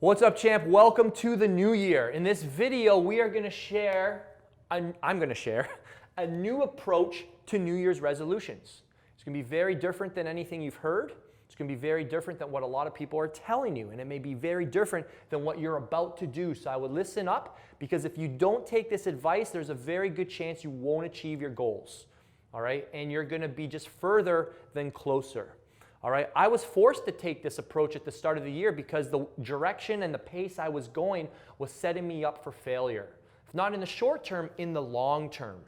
What's up, champ? Welcome to the new year. In this video, we are going to share, I'm going to share a new approach to New Year's resolutions. It's going to be very different than anything you've heard. It's going to be very different than what a lot of people are telling you, and it may be very different than what you're about to do. So I would listen up, because if you don't take this advice, there's a very good chance you won't achieve your goals. All right? And you're going to be just further than closer. All right, I was forced to take this approach at the start of the year because the direction and the pace I was going was setting me up for failure. If not in the short term, in the long term.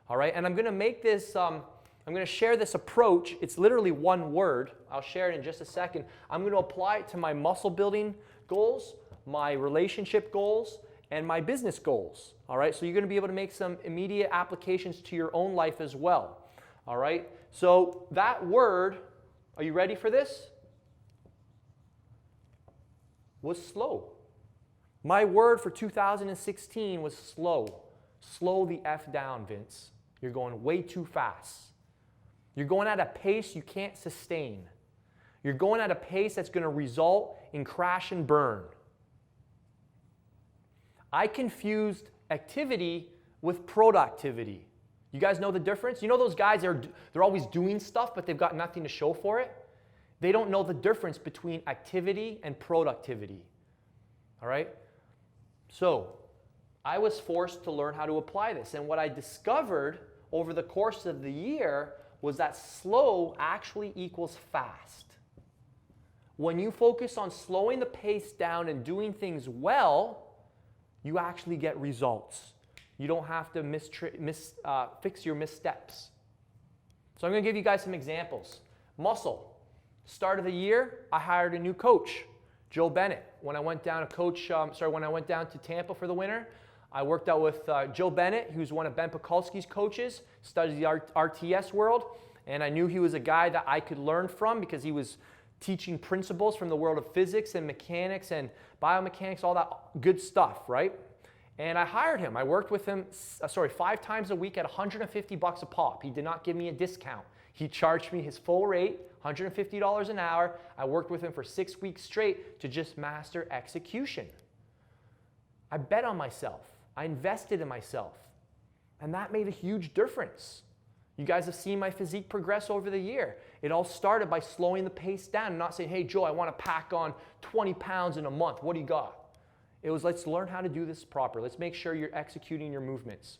All right, and I'm going to make this, I'm going to share this approach. It's literally one word. I'll share it in just a second. I'm going to apply it to my muscle building goals, my relationship goals, and my business goals. All right, so you're going to be able to make some immediate applications to your own life as well. All right, so that word, are you ready for this? Was slow. My word for 2016 was slow. Slow the F down, Vince. You're going way too fast. You're going at a pace you can't sustain. You're going at a pace that's going to result in crash and burn. I confused activity with productivity. You guys know the difference? You know those guys, they're always doing stuff, but they've got nothing to show for it? They don't know the difference between activity and productivity. All right? So, I was forced to learn how to apply this. And what I discovered over the course of the year was that slow actually equals fast. When you focus on slowing the pace down and doing things well, you actually get results. You don't have to fix your missteps. So I'm going to give you guys some examples. Muscle. Start of the year, I hired a new coach, Joe Bennett. When I went down to Tampa for the winter, I worked out with Joe Bennett, who's one of Ben Pakulski's coaches, studies the RTS world, and I knew he was a guy that I could learn from because he was teaching principles from the world of physics and mechanics and biomechanics, all that good stuff, right? And I hired him. I worked with him, 5 times a week at $150 a pop. He did not give me a discount. He charged me his full rate, $150 an hour. I worked with him for 6 weeks straight to just master execution. I bet on myself. I invested in myself. And that made a huge difference. You guys have seen my physique progress over the year. It all started by slowing the pace down and not saying, hey, Joe, I want to pack on 20 pounds in a month. What do you got? It was, let's learn how to do this properly. Let's make sure you're executing your movements.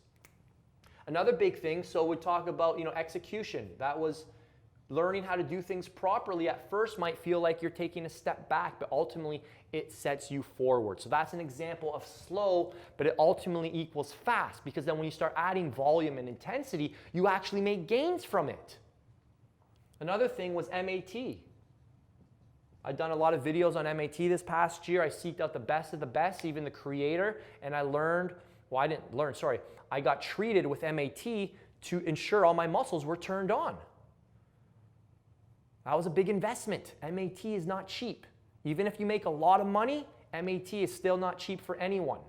Another big thing, so we talk about, execution. That was learning how to do things properly. At first might feel like you're taking a step back, but ultimately it sets you forward. So that's an example of slow, but it ultimately equals fast, because then when you start adding volume and intensity, you actually make gains from it. Another thing was MAT. I've done a lot of videos on MAT this past year. I seeked out the best of the best, even the creator, and I learned, well, I didn't learn, sorry. I got treated with MAT to ensure all my muscles were turned on. That was a big investment. MAT is not cheap. Even if you make a lot of money, MAT is still not cheap for anyone.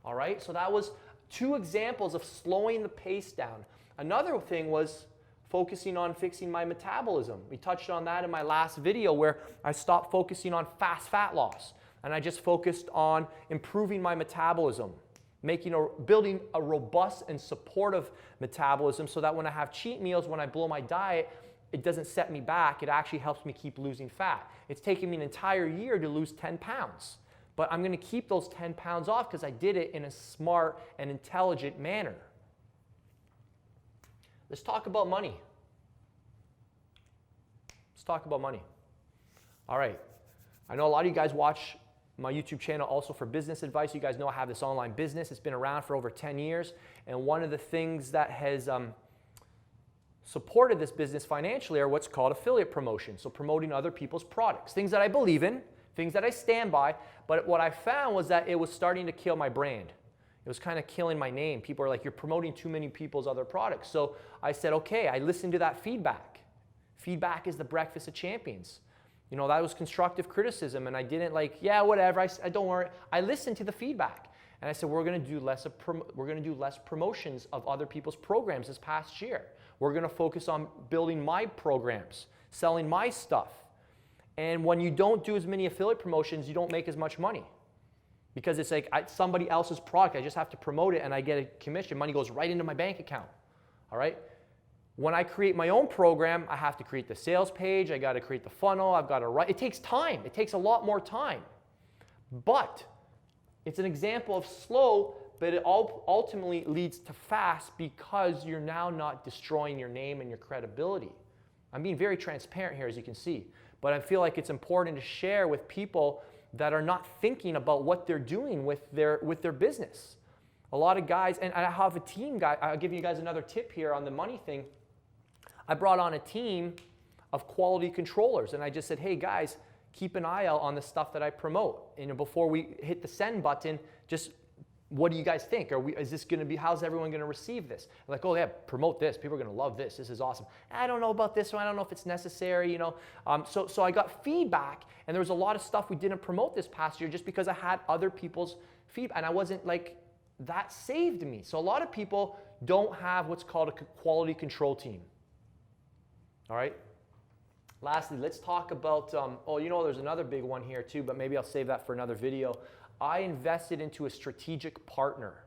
All right, so that was 2 examples of slowing the pace down. Another thing was focusing on fixing my metabolism. We touched on that in my last video, where I stopped focusing on fast fat loss and I just focused on improving my metabolism, building a robust and supportive metabolism so that when I have cheat meals, when I blow my diet, it doesn't set me back. It actually helps me keep losing fat. It's taken me an entire year to lose 10 pounds, but I'm going to keep those 10 pounds off because I did it in a smart and intelligent manner. Let's talk about money. Let's talk about money. All right. I know a lot of you guys watch my YouTube channel also for business advice. You guys know I have this online business. It's been around for over 10 years. And one of the things that has supported this business financially are what's called affiliate promotion. So promoting other people's products. Things that I believe in, things that I stand by. But what I found was that it was starting to kill my brand. It was kind of killing my name. People are like, you're promoting too many people's other products. So I said, okay, I listened to that feedback. Feedback is the breakfast of champions. That was constructive criticism, and I didn't yeah, whatever, I don't worry. I listened to the feedback, and I said, we're going to do less promotions of other people's programs this past year. We're going to focus on building my programs, selling my stuff. And when you don't do as many affiliate promotions, you don't make as much money. because it's like somebody else's product. I just have to promote it and I get a commission. Money goes right into my bank account. All right? When I create my own program, I have to create the sales page. I got to create the funnel. I've got to write. It takes time. It takes a lot more time. But it's an example of slow, but it ultimately leads to fast because you're now not destroying your name and your credibility. I'm being very transparent here, as you can see. But I feel like it's important to share with people that are not thinking about what they're doing with their business. A lot of guys, and I have a team guy, I'll give you guys another tip here on the money thing. I brought on a team of quality controllers, and I just said, hey guys, keep an eye out on the stuff that I promote. And before we hit the send button, just what do you guys think? Is this going to be, how's everyone going to receive this? I'm like, oh yeah, promote this. People are going to love this. This is awesome. I don't know about this one. I don't know if it's necessary, you know. So I got feedback, and there was a lot of stuff we didn't promote this past year just because I had other people's feedback, and I wasn't like, that saved me. So a lot of people don't have what's called a quality control team. All right. Lastly, let's talk about, oh, you know, there's another big one here too, but maybe I'll save that for another video. I invested into a strategic partner.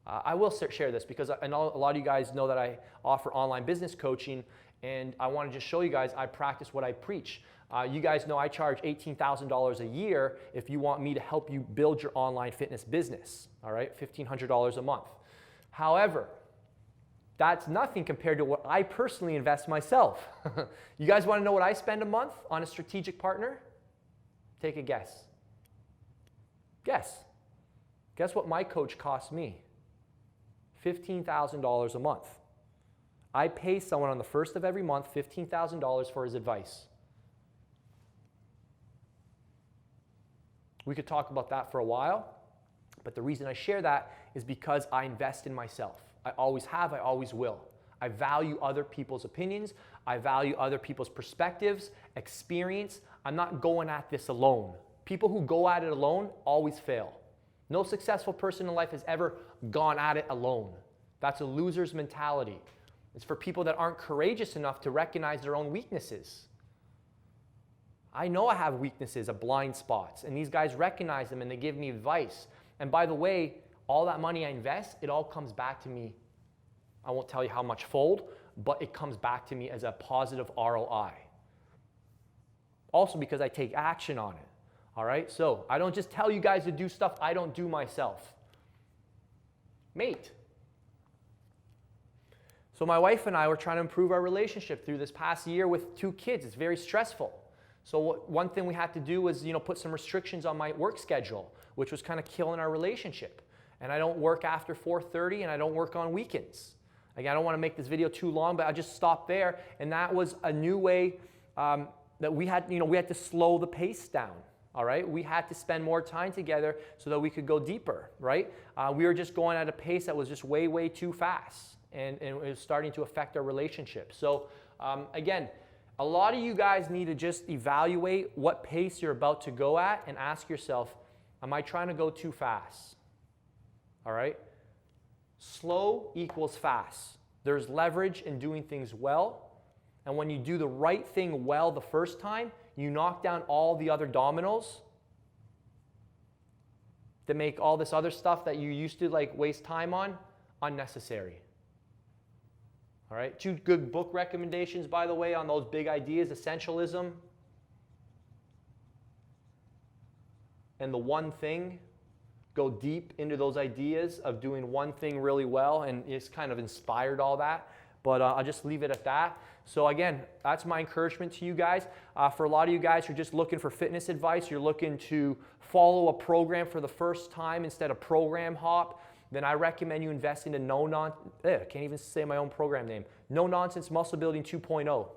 I will share this because I know a lot of you guys know that I offer online business coaching, and I want to just show you guys I practice what I preach. You guys know I charge $18,000 a year if you want me to help you build your online fitness business, all right, $1,500 a month. However, that's nothing compared to what I personally invest myself. You guys want to know what I spend a month on a strategic partner? Take a guess. Guess what my coach costs me? $15,000 a month. I pay someone on the first of every month $15,000 for his advice. We could talk about that for a while, but the reason I share that is because I invest in myself. I always have, I always will. I value other people's opinions. I value other people's perspectives, experience. I'm not going at this alone. People who go at it alone always fail. No successful person in life has ever gone at it alone. That's a loser's mentality. It's for people that aren't courageous enough to recognize their own weaknesses. I know I have weaknesses, blind spots, and these guys recognize them and they give me advice. And by the way, all that money I invest, it all comes back to me. I won't tell you how much fold, but it comes back to me as a positive ROI. Also because I take action on it. All right, so I don't just tell you guys to do stuff I don't do myself. Mate. So my wife and I were trying to improve our relationship through this past year with 2 kids. It's very stressful. So one thing we had to do was, put some restrictions on my work schedule, which was kind of killing our relationship. And I don't work after 4:30, and I don't work on weekends. Again, I don't want to make this video too long, but I'll just stop there. And that was a new way that we had to slow the pace down. All right, we had to spend more time together so that we could go deeper, right? We were just going at a pace that was just way, way too fast, and it was starting to affect our relationship. So again, a lot of you guys need to just evaluate what pace you're about to go at and ask yourself, am I trying to go too fast? All right? Slow equals fast. There's leverage in doing things well, and when you do the right thing well the first time, you knock down all the other dominoes that make all this other stuff that you used to waste time on unnecessary. All right, 2 good book recommendations, by the way, on those big ideas: Essentialism and The One Thing. Go deep into those ideas of doing one thing really well, and it's kind of inspired all that. But I'll just leave it at that. So again, that's my encouragement to you guys. For a lot of you guys who are just looking for fitness advice, you're looking to follow a program for the first time instead of program hop, then I recommend you invest in I can't even say my own program name. No Nonsense Muscle Building 2.0.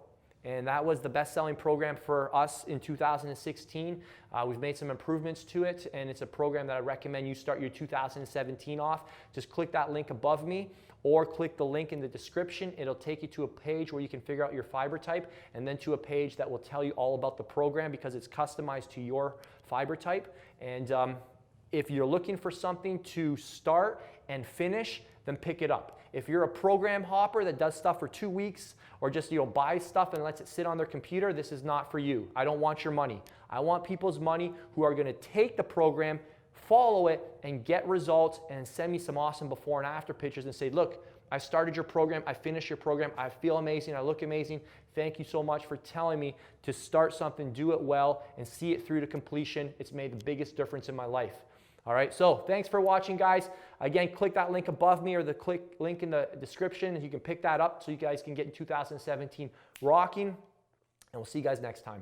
And that was the best-selling program for us in 2016. We've made some improvements to it, and it's a program that I recommend you start your 2017 off. Just click that link above me, or click the link in the description. It'll take you to a page where you can figure out your fiber type, and then to a page that will tell you all about the program because it's customized to your fiber type. And if you're looking for something to start and finish, then pick it up. If you're a program hopper that does stuff for 2 weeks or just buys stuff and lets it sit on their computer, this is not for you. I don't want your money. I want people's money who are going to take the program, follow it and get results and send me some awesome before and after pictures and say, look, I started your program, I finished your program, I feel amazing, I look amazing. Thank you so much for telling me to start something, do it well, and see it through to completion. It's made the biggest difference in my life. All right, so thanks for watching, guys. Again, click that link above me or the link in the description. You can pick that up so you guys can get in 2017 rocking, and we'll see you guys next time.